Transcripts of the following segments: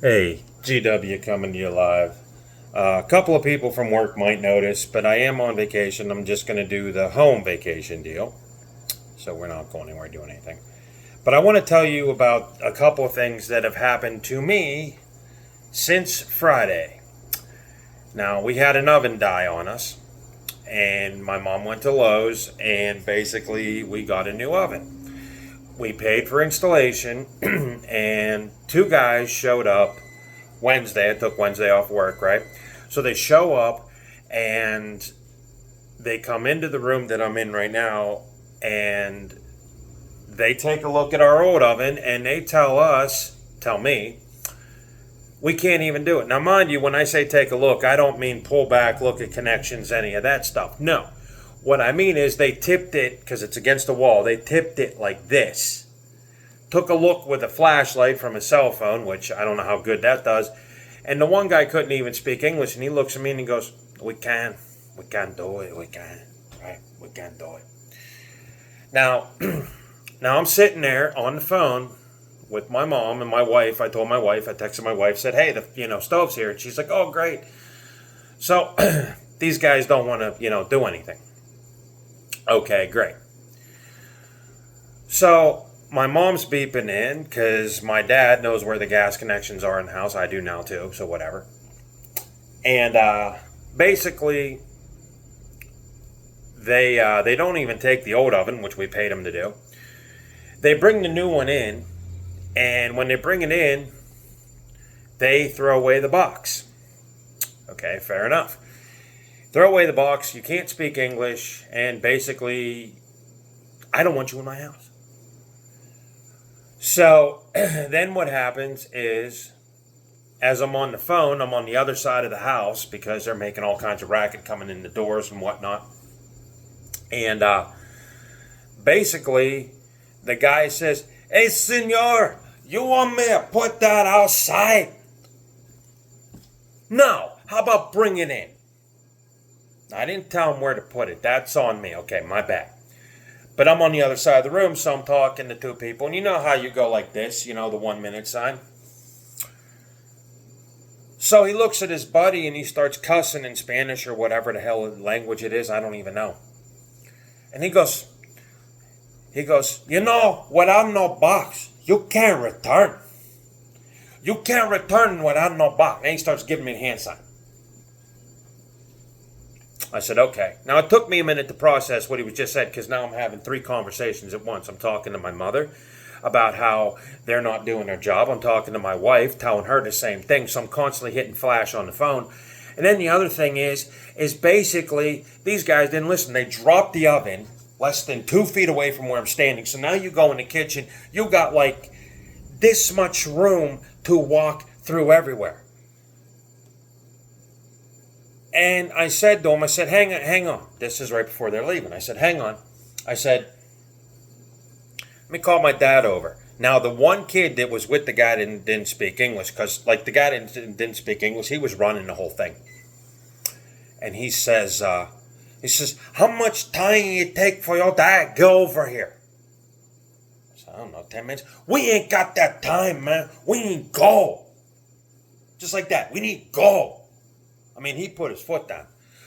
Hey, GW coming to you live. A couple of people from work might notice, but I am on vacation. I'm just going to do the home vacation deal. So we're not going anywhere doing anything. But I want to tell you about a couple of things that have happened to me since Friday. Now, we had an oven die on us, and my mom went to Lowe's, and basically we got a new oven. We paid for installation, and two guys showed up Wednesday. I took Wednesday off work, right? So they show up, and they come into the room that I'm in right now, and they take a look at our old oven, and they tell me, we can't even do it. Now, mind you, when I say take a look, I don't mean pull back, look at connections, any of that stuff. No. What I mean is they tipped it, because it's against the wall, they tipped it like this. Took a look with a flashlight from a cell phone, which I don't know how good that does. And the one guy couldn't even speak English, and he looks at me and he goes, we can't do it, we can't do it. Now, I'm sitting there on the phone with my mom and my wife. I told my wife, I texted my wife, said, hey, the stove's here. And she's like, oh, great. So these guys don't want to, do anything. Okay, great. So my mom's beeping in because my dad knows where the gas connections are in the house. I do now too, so whatever. And basically, they don't even take the old oven, which we paid them to do. They bring the new one in, and when they bring it in, they throw away the box. Okay, fair enough. Throw away the box, you can't speak English, and basically, I don't want you in my house. So, then what happens is, as I'm on the phone, I'm on the other side of the house, because they're making all kinds of racket coming in the doors and whatnot. And basically, the guy says, hey, senor, you want me to put that outside? No, how about bring it in? I didn't tell him where to put it. That's on me. Okay, my bad. But I'm on the other side of the room, so I'm talking to two people. And you know how you go like this, the 1 minute sign? So he looks at his buddy and he starts cussing in Spanish or whatever the hell language it is. I don't even know. And he goes, without no box, you can't return. You can't return without no box. And he starts giving me a hand sign. I said, okay. Now, it took me a minute to process what he was just said, because now I'm having three conversations at once. I'm talking to my mother about how they're not doing their job. I'm talking to my wife, telling her the same thing. So I'm constantly hitting flash on the phone. And then the other thing is basically these guys didn't listen. They dropped the oven less than 2 feet away from where I'm standing. So now you go in the kitchen, you got like this much room to walk through everywhere. And I said to him, hang on. This is right before they're leaving. I said, hang on. I said, let me call my dad over. Now, the one kid that was with the guy didn't speak English, because the guy didn't speak English. He was running the whole thing. And he says, how much time it take for your dad to go over here? I said, I don't know, 10 minutes. We ain't got that time, man. We need go. Just like that. We need go. I mean, he put his foot down.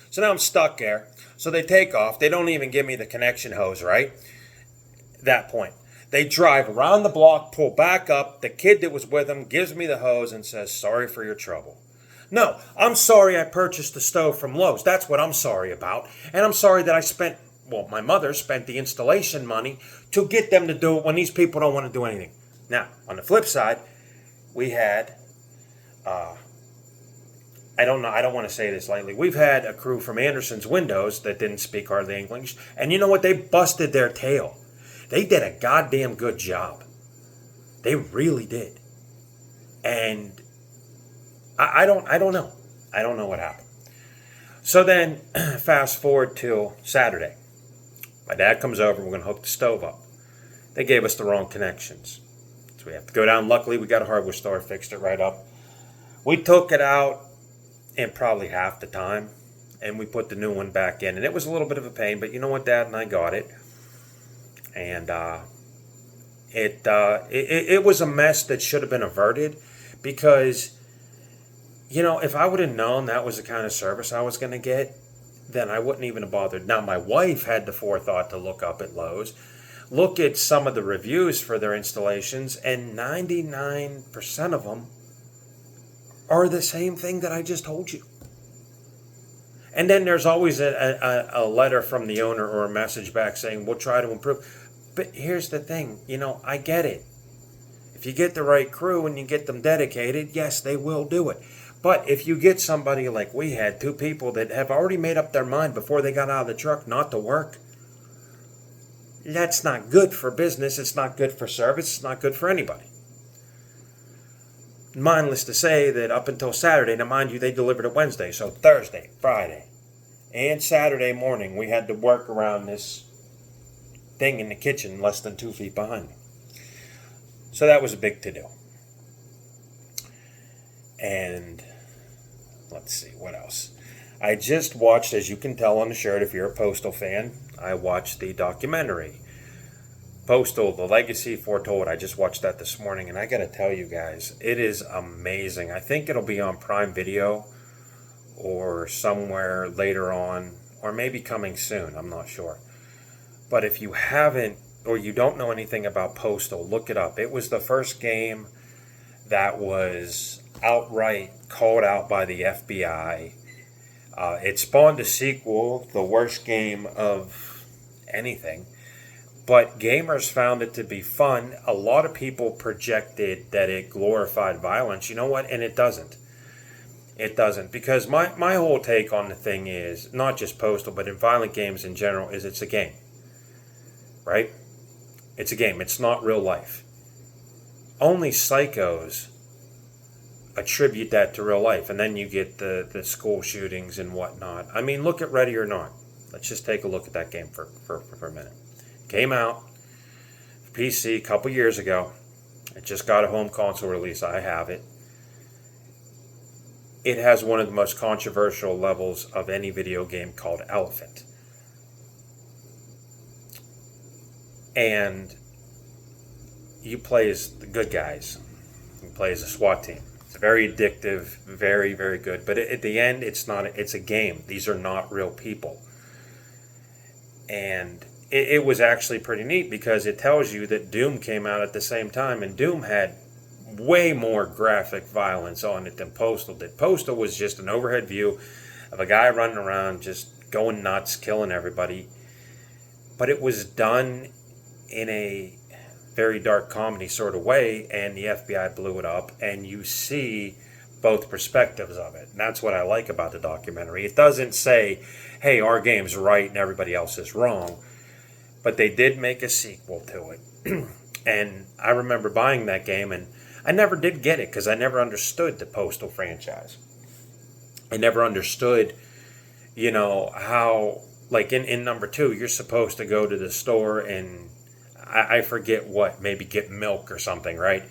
So now I'm stuck there. So they take off. They don't even give me the connection hose, right? That point. They drive around the block, pull back up. The kid that was with them gives me the hose and says, sorry for your trouble. No, I'm sorry I purchased the stove from Lowe's. That's what I'm sorry about. And I'm sorry that my mother spent the installation money to get them to do it when these people don't want to do anything. Now, on the flip side, we had... I don't want to say this lightly. We've had a crew from Anderson's Windows that didn't speak hardly English. And you know what? They busted their tail. They did a goddamn good job. They really did. And I don't know. I don't know what happened. So then, fast forward to Saturday. My dad comes over. We're going to hook the stove up. They gave us the wrong connections. So we have to go down. Luckily, we got a hardware store, fixed it right up. We took it out in probably half the time, and we put the new one back in. And it was a little bit of a pain, but you know what, Dad and I got it. And it was a mess that should have been averted, because, if I would have known that was the kind of service I was going to get, then I wouldn't even have bothered. Now, my wife had the forethought to look up at Lowe's, look at some of the reviews for their installations, and 99% of them are the same thing that I just told you. And then there's always a letter from the owner or a message back saying, we'll try to improve. But here's the thing, I get it. If you get the right crew and you get them dedicated, yes, they will do it. But if you get somebody like we had, 2 people that have already made up their mind before they got out of the truck not to work, that's not good for business. It's not good for service. It's not good for anybody. Mindless to say that up until Saturday, now mind you, they delivered it Wednesday, so Thursday, Friday, and Saturday morning, we had to work around this thing in the kitchen less than 2 feet behind me. So that was a big to-do. And let's see, what else? I just watched, as you can tell on the shirt, if you're a Postal fan, I watched the documentary, Postal, The Legacy Fortold. I just watched that this morning, and I got to tell you guys, it is amazing. I think it'll be on Prime Video or somewhere later on, or maybe coming soon. I'm not sure. But if you haven't, or you don't know anything about Postal, look it up. It was the first game that was outright called out by the FBI. It spawned a sequel, the worst game of anything. But gamers found it to be fun. A lot of people projected that it glorified violence. You know what? And it doesn't. It doesn't. Because my whole take on the thing is, not just Postal, but in violent games in general, is it's a game. Right? It's a game. It's not real life. Only psychos attribute that to real life. And then you get the school shootings and whatnot. I mean, look at Ready or Not. Let's just take a look at that game for a minute. Came out, PC, a couple years ago. It just got a home console release. I have it. It has one of the most controversial levels of any video game called Elephant. And you play as the good guys. You play as a SWAT team. It's very addictive, very, very good. But at the end, it's a game. These are not real people. And it was actually pretty neat because it tells you that Doom came out at the same time, and Doom had way more graphic violence on it than Postal did. Postal was just an overhead view of a guy running around just going nuts, killing everybody. But it was done in a very dark comedy sort of way, and the FBI blew it up, and you see both perspectives of it. And that's what I like about the documentary. It doesn't say, hey, our game's right and everybody else is wrong. But they did make a sequel to it. And I remember buying that game, and I never did get it because I never understood the Postal franchise. I never understood, how, like in number 2, you're supposed to go to the store and, I forget what, maybe get milk or something, right?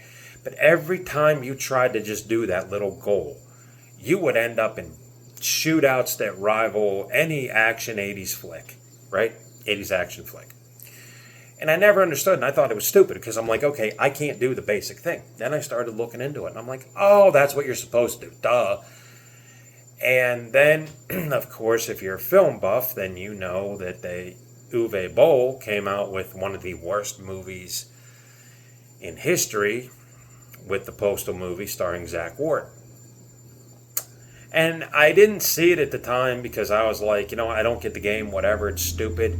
But every time you tried to just do that little goal, you would end up in shootouts that rival any action 80s flick, right? 80s action flick. And I never understood, and I thought it was stupid because I'm like, okay, I can't do the basic thing. Then I started looking into it, and I'm like, oh, that's what you're supposed to do, duh. And then, of course, if you're a film buff, then you know that Uwe Boll came out with one of the worst movies in history with the Postal movie starring Zach Ward. And I didn't see it at the time because I was like, I don't get the game, whatever, it's stupid.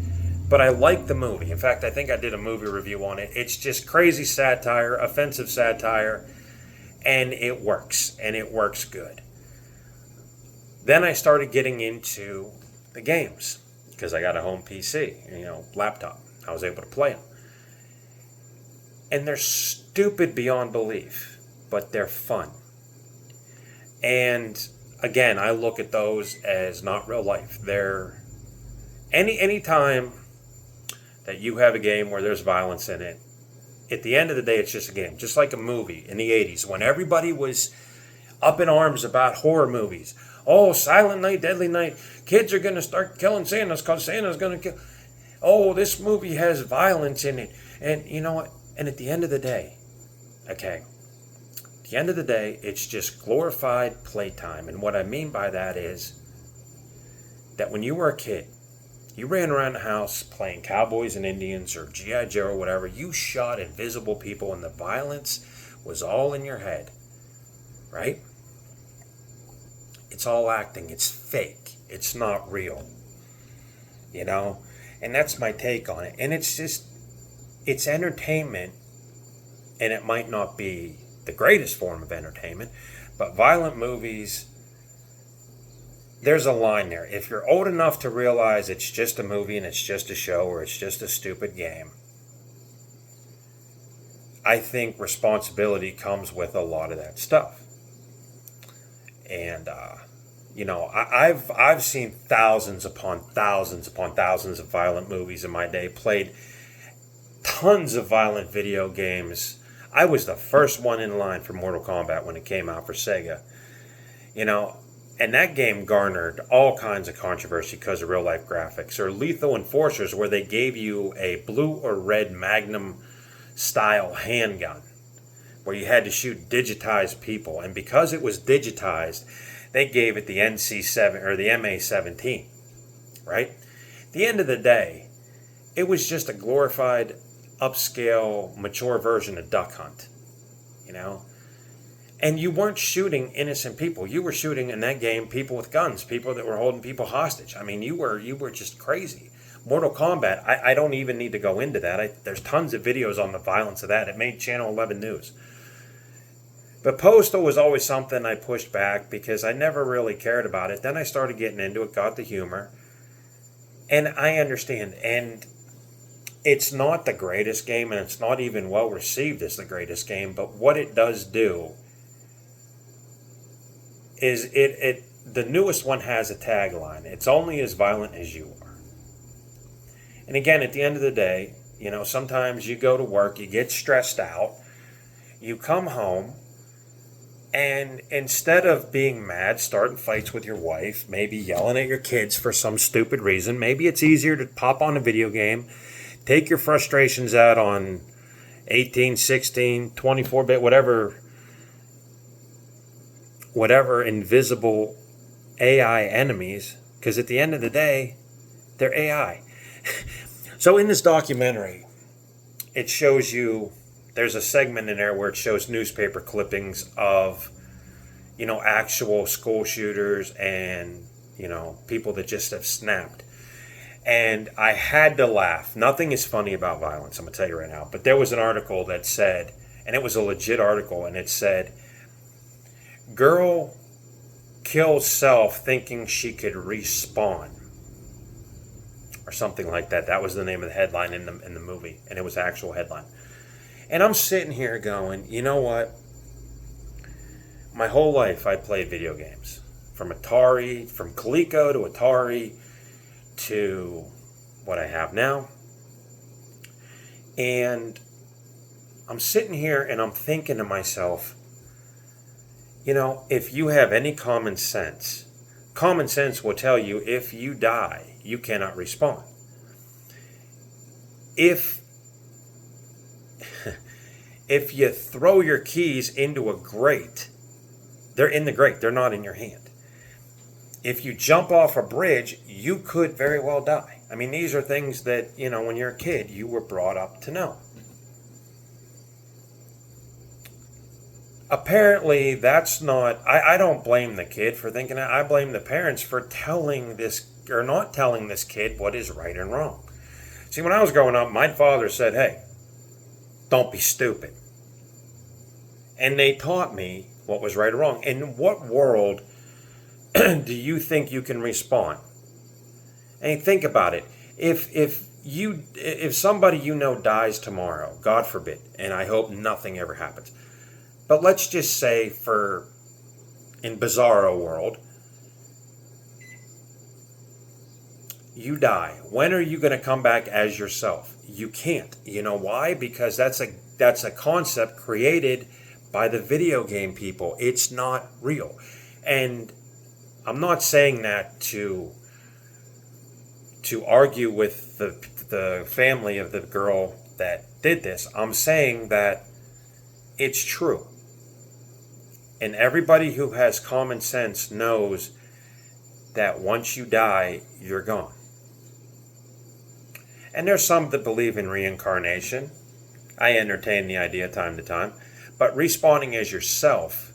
But I like the movie. In fact, I think I did a movie review on it. It's just crazy satire, offensive satire, and it works. And it works good. Then I started getting into the games because I got a home PC, laptop. I was able to play them. And they're stupid beyond belief, but they're fun. And again, I look at those as not real life. They're any time that you have a game where there's violence in it, at the end of the day, it's just a game. Just like a movie in the 80s when everybody was up in arms about horror movies. Oh, Silent Night, Deadly Night. Kids are going to start killing Santas because Santa's going to kill. Oh, this movie has violence in it. And you know what? And at the end of the day, okay, At the end of the day, it's just glorified playtime. And what I mean by that is that when you were a kid, you ran around the house playing Cowboys and Indians or G.I. Joe or whatever. You shot invisible people and the violence was all in your head, right? It's all acting. It's fake. It's not real, you know? And that's my take on it. And it's entertainment, and it might not be the greatest form of entertainment, but violent movies, there's a line there. If you're old enough to realize it's just a movie and it's just a show or it's just a stupid game, I think responsibility comes with a lot of that stuff. And I've seen thousands upon thousands upon thousands of violent movies in my day, played tons of violent video games. I was the first one in line for Mortal Kombat when it came out for Sega. And that game garnered all kinds of controversy because of real life graphics. Or Lethal Enforcers, where they gave you a blue or red Magnum style handgun where you had to shoot digitized people. And because it was digitized, they gave it the NC7 or the MA-17, right? At the end of the day, it was just a glorified, upscale, mature version of Duck Hunt, And you weren't shooting innocent people. You were shooting in that game people with guns, people that were holding people hostage. I mean, you were just crazy. Mortal Kombat, I don't even need to go into that. There's tons of videos on the violence of that. It made Channel 11 news. But Postal was always something I pushed back because I never really cared about it. Then I started getting into it, got the humor. And I understand. And it's not the greatest game, and it's not even well received as the greatest game. But what it does do is the newest one has a tagline. It's only as violent as you are. And again, at the end of the day, sometimes you go to work, you get stressed out, you come home, and instead of being mad, starting fights with your wife, maybe yelling at your kids for some stupid reason, maybe it's easier to pop on a video game, take your frustrations out on 18, 16, 24-bit, whatever invisible AI enemies, because at the end of the day, they're AI. So in this documentary, it shows you, there's a segment in there where it shows newspaper clippings of, actual school shooters and, people that just have snapped. And I had to laugh. Nothing is funny about violence, I'm going to tell you right now. But there was an article that said, and it was a legit article, and it said, girl kills self thinking she could respawn. Or something like that. That was the name of the headline in the movie. And it was the actual headline. And I'm sitting here going, you know what? My whole life I played video games. From Atari, from Coleco to Atari to what I have now. And I'm sitting here and I'm thinking to myself, if you have any common sense will tell you if you die, you cannot respawn. If you throw your keys into a grate, they're in the grate, they're not in your hand. If you jump off a bridge, you could very well die. I mean, these are things that, when you're a kid, you were brought up to know. Apparently, that's not, I don't blame the kid for thinking that. I blame the parents for telling this, or not telling this kid what is right and wrong. See, when I was growing up, my father said, hey, don't be stupid. And they taught me what was right or wrong. In what world do you think you can respawn? And think about it. If somebody dies tomorrow, God forbid, and I hope nothing ever happens, but let's just say in Bizarro world, you die. When are you going to come back as yourself? You can't. You know why? Because that's a concept created by the video game people. It's not real. And I'm not saying that to argue with the family of the girl that did this. I'm saying that it's true. And everybody who has common sense knows that once you die, you're gone. And there's some that believe in reincarnation. I entertain the idea time to time. But respawning as yourself,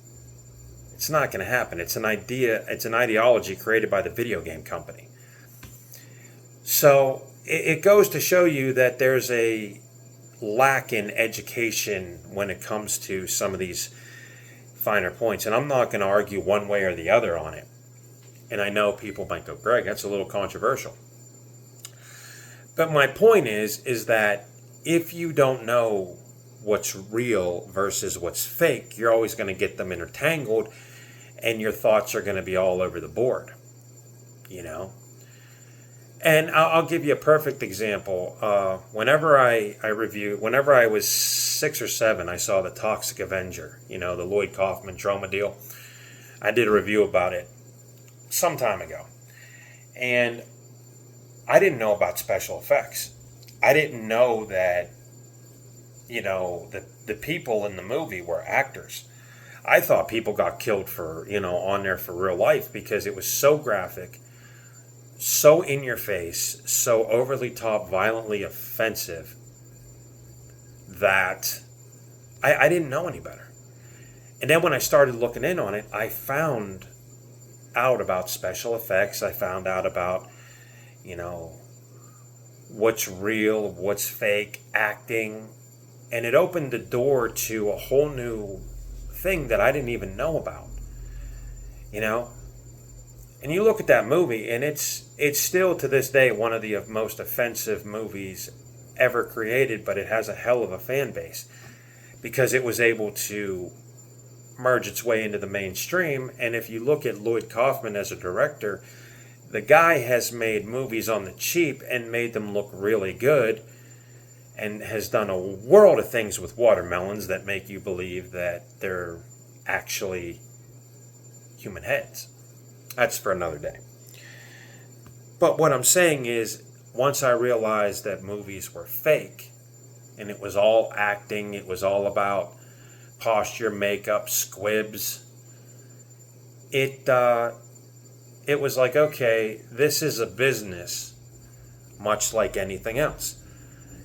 it's not going to happen. It's an idea, it's an ideology created by the video game company. So it goes to show you that there's a lack in education when it comes to some of these finer points. And I'm not going to argue one way or the other on it. And I know people might go, Greg, that's a little controversial. But my point is that if you don't know what's real versus what's fake, you're always going to get them intertangled, and your thoughts are going to be all over the board, you know. And I'll give you a perfect example. Whenever I was 6 or 7, I saw The Toxic Avenger, you know, the Lloyd Kaufman Troma deal. I did a review about it some time ago. And I didn't know about special effects. I didn't know that, you know, the people in the movie were actors. I thought people got killed for, you know, on there for real life because it was so graphic, so in your face, so overly top, violently offensive that I didn't know any better. And then when I started looking in on it, I found out about special effects. I found out about, you know, what's real, what's fake, acting. And it opened the door to a whole new thing that I didn't even know about, you know. And you look at that movie, and it's still to this day one of the most offensive movies ever created, but it has a hell of a fan base because it was able to merge its way into the mainstream. And if you look at Lloyd Kaufman as a director, the guy has made movies on the cheap and made them look really good, and has done a world of things with watermelons that make you believe that they're actually human heads. That's for another day. But what I'm saying is, once I realized that movies were fake, and it was all acting, it was all about posture, makeup, squibs, it was like, okay, this is a business, much like anything else.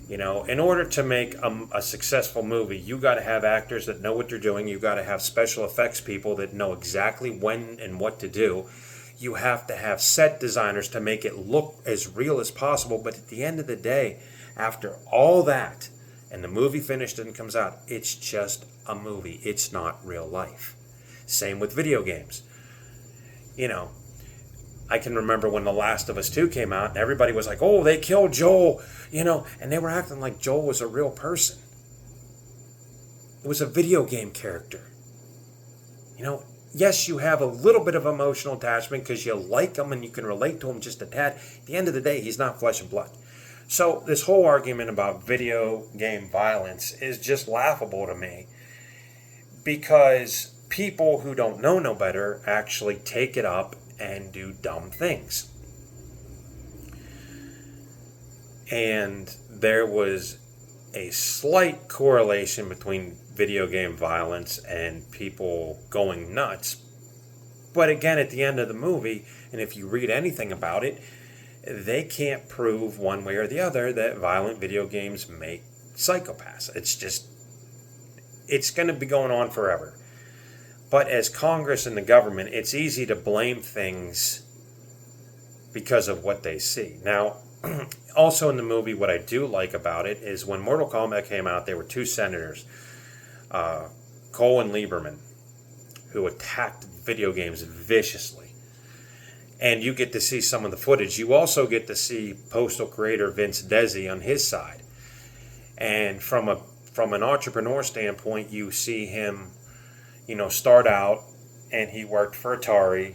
You know, in order to make a successful movie, you got to have actors that know what they're doing. You got to have special effects people that know exactly when and what to do. You have to have set designers to make it look as real as possible. But at the end of the day, after all that, and the movie finished and comes out, it's just a movie. It's not real life. Same with video games. You know, I can remember when The Last of Us 2 came out, and everybody was like, oh, they killed Joel, you know, and they were acting like Joel was a real person. It was a video game character. You know, yes, you have a little bit of emotional attachment because you like him and you can relate to him just a tad. At the end of the day, he's not flesh and blood. So this whole argument about video game violence is just laughable to me because people who don't know no better actually take it up and do dumb things. And there was a slight correlation between video game violence and people going nuts. But again, at the end of the movie, and if you read anything about it, they can't prove one way or the other that violent video games make psychopaths. It's going to be going on forever. But as Congress and the government, it's easy to blame things because of what they see. Now, also in the movie, what I do like about it is when Mortal Kombat came out, there were two senators, Cole and Lieberman, who attacked video games viciously. And you get to see some of the footage. You also get to see Postal creator Vince Desi on his side. And from an entrepreneur standpoint, you see him, you know, start out, and he worked for Atari,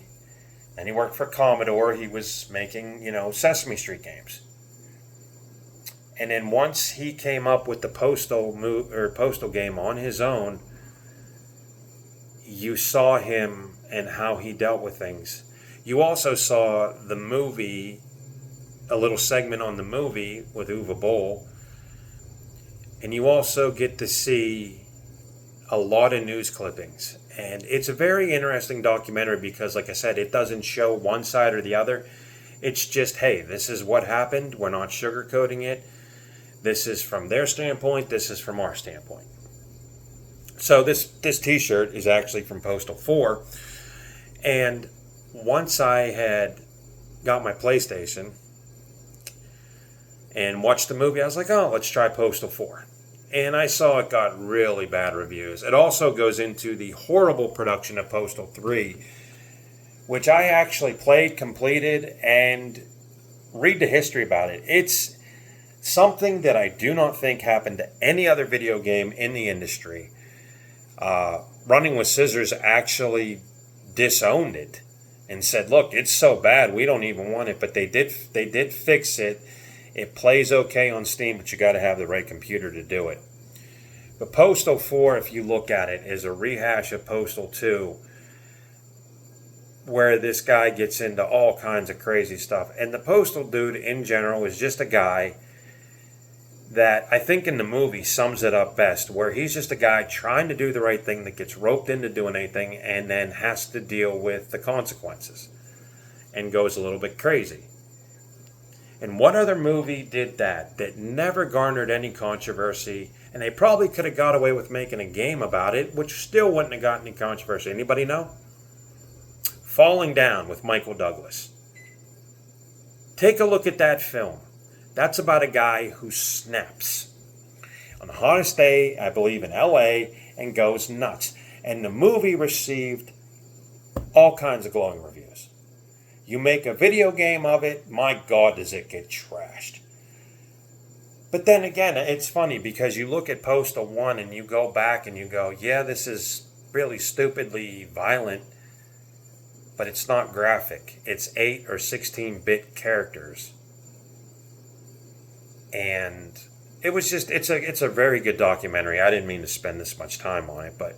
and he worked for Commodore. He was making, you know, Sesame Street games. And then once he came up with the Postal game on his own, you saw him and how he dealt with things. You also saw the movie, a little segment on the movie with Uwe Boll, and you also get to see a lot of news clippings. And it's a very interesting documentary because, like I said, it doesn't show one side or the other. It's just, hey, this is what happened. We're not sugarcoating it. This is from their standpoint. This is from our standpoint. So this t-shirt is actually from Postal 4. And once I had got my PlayStation and watched the movie, I was like, oh, let's try Postal 4. And I saw it got really bad reviews. It also goes into the horrible production of Postal 3, which I actually played, completed, and read the history about it. It's something that I do not think happened to any other video game in the industry. Running with Scissors actually disowned it and said, look, it's so bad, we don't even want it. But they did fix it. It plays okay on Steam, but you got to have the right computer to do it. But Postal 4, if you look at it, is a rehash of Postal 2, where this guy gets into all kinds of crazy stuff. And the Postal dude in general is just a guy that I think in the movie sums it up best, where he's just a guy trying to do the right thing that gets roped into doing anything and then has to deal with the consequences and goes a little bit crazy. And what other movie did that never garnered any controversy, and they probably could have got away with making a game about it, which still wouldn't have gotten any controversy? Anybody know? Falling Down with Michael Douglas. Take a look at that film. That's about a guy who snaps on the hottest day, I believe, in LA and goes nuts. And the movie received all kinds of glowing reviews. You make a video game of it, my God, does it get trashed. But then again, it's funny because you look at Postal 1 and you go back and you go, yeah, this is really stupidly violent, but it's not graphic. It's 8 or 16-bit characters. And it was just, it's a very good documentary. I didn't mean to spend this much time on it, but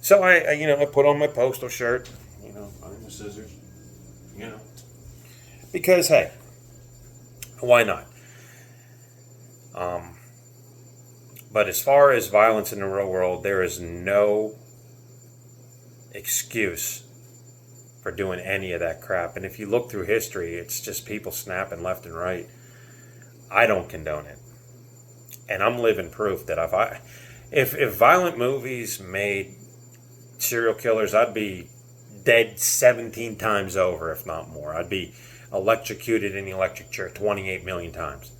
so I put on my Postal shirt, running with scissors, because hey, why not? But as far as violence in the real world, there is no excuse for doing any of that crap. And if you look through history, it's just people snapping left and right. I don't condone it. And I'm living proof that if violent movies made serial killers, I'd be dead 17 times over, if not more. I'd be electrocuted in the electric chair 28 million times.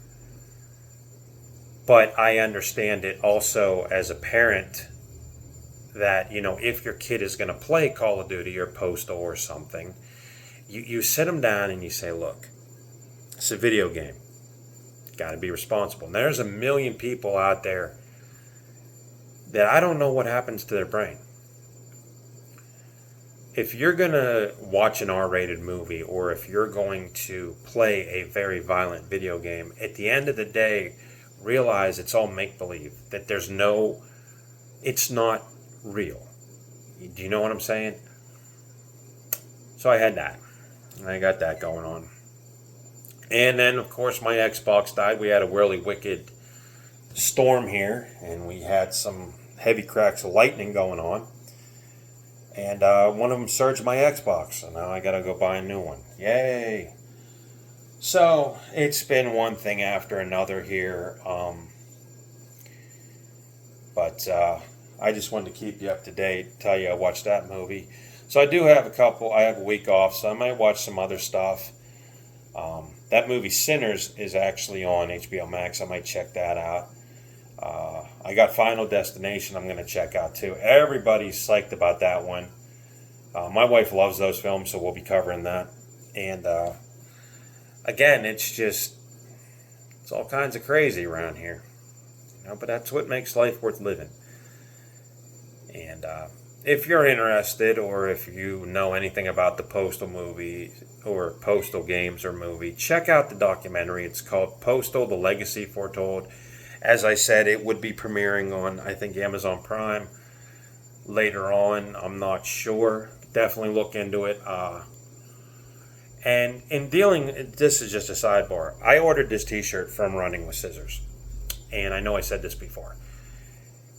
But I understand it also as a parent that, if your kid is going to play Call of Duty or Postal or something, you sit them down and you say, look, it's a video game. Got to be responsible. And there's a million people out there that I don't know what happens to their brain. If you're going to watch an R-rated movie or if you're going to play a very violent video game, at the end of the day, realize it's all make-believe. That it's not real. Do you know what I'm saying? So I had that. I got that going on. And then, of course, my Xbox died. We had a really wicked storm here, and we had some heavy cracks of lightning going on. And one of them surged my Xbox, so now I got to go buy a new one. Yay! So, it's been one thing after another here. But I just wanted to keep you up to date, tell you I watched that movie. So I do have I have a week off, so I might watch some other stuff. That movie Sinners is actually on HBO Max. I might check that out. I got Final Destination I'm going to check out too. Everybody's psyched about that one. My wife loves those films, so we'll be covering that. And again, it's all kinds of crazy around here. But that's what makes life worth living. And if you're interested or if you know anything about the Postal movie or Postal games or movie, check out the documentary. It's called Postal, The Legacy Foretold. As I said, it would be premiering on, I think, Amazon Prime later on. I'm not sure. Definitely look into it. And in dealing, this is just a sidebar. I ordered this t-shirt from Running with Scissors. And I know I said this before.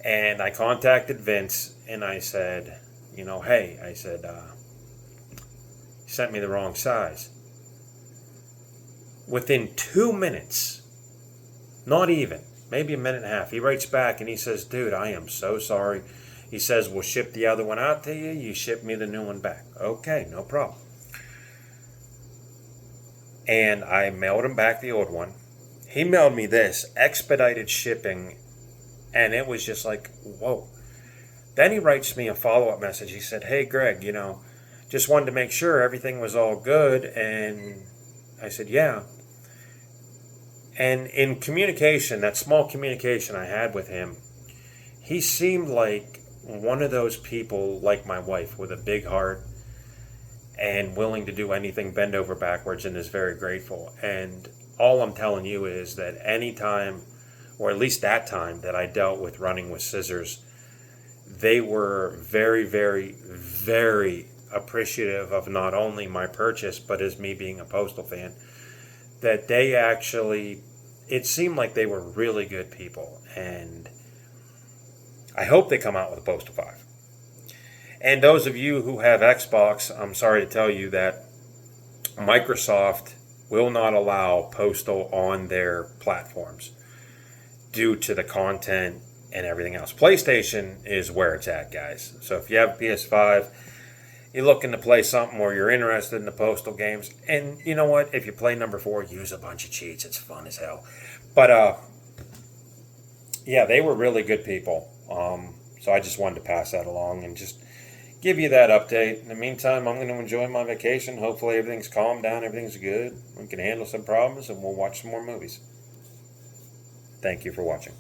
And I contacted Vince and I said, hey, I said, he sent me the wrong size. Within 2 minutes, not even, maybe a minute and a half, he writes back and he says, dude, I am so sorry. He says, we'll ship the other one out to you. You ship me the new one back. Okay, no problem. And I mailed him back the old one. He mailed me this, expedited shipping, and it was just like, whoa. Then he writes me a follow-up message. He said, hey, Greg, just wanted to make sure everything was all good. And I said, yeah. And in communication, that small communication I had with him, he seemed like one of those people like my wife with a big heart and willing to do anything, bend over backwards, and is very grateful. And all I'm telling you is that any time, or at least that time that I dealt with running with scissors, they were very, very, very appreciative of not only my purchase, but as me being a Postal fan, that they actually, it seemed like they were really good people. And I hope they come out with a Postal 5. And those of you who have Xbox, I'm sorry to tell you that Microsoft will not allow Postal on their platforms due to the content and everything else. PlayStation is where it's at, guys. So if you have a PS5, you're looking to play something where you're interested in the Postal games, and you know what? If you play number 4, use a bunch of cheats. It's fun as hell. But yeah, they were really good people. So I just wanted to pass that along and just give you that update. In the meantime, I'm going to enjoy my vacation. Hopefully everything's calmed down, everything's good. We can handle some problems, and we'll watch some more movies. Thank you for watching.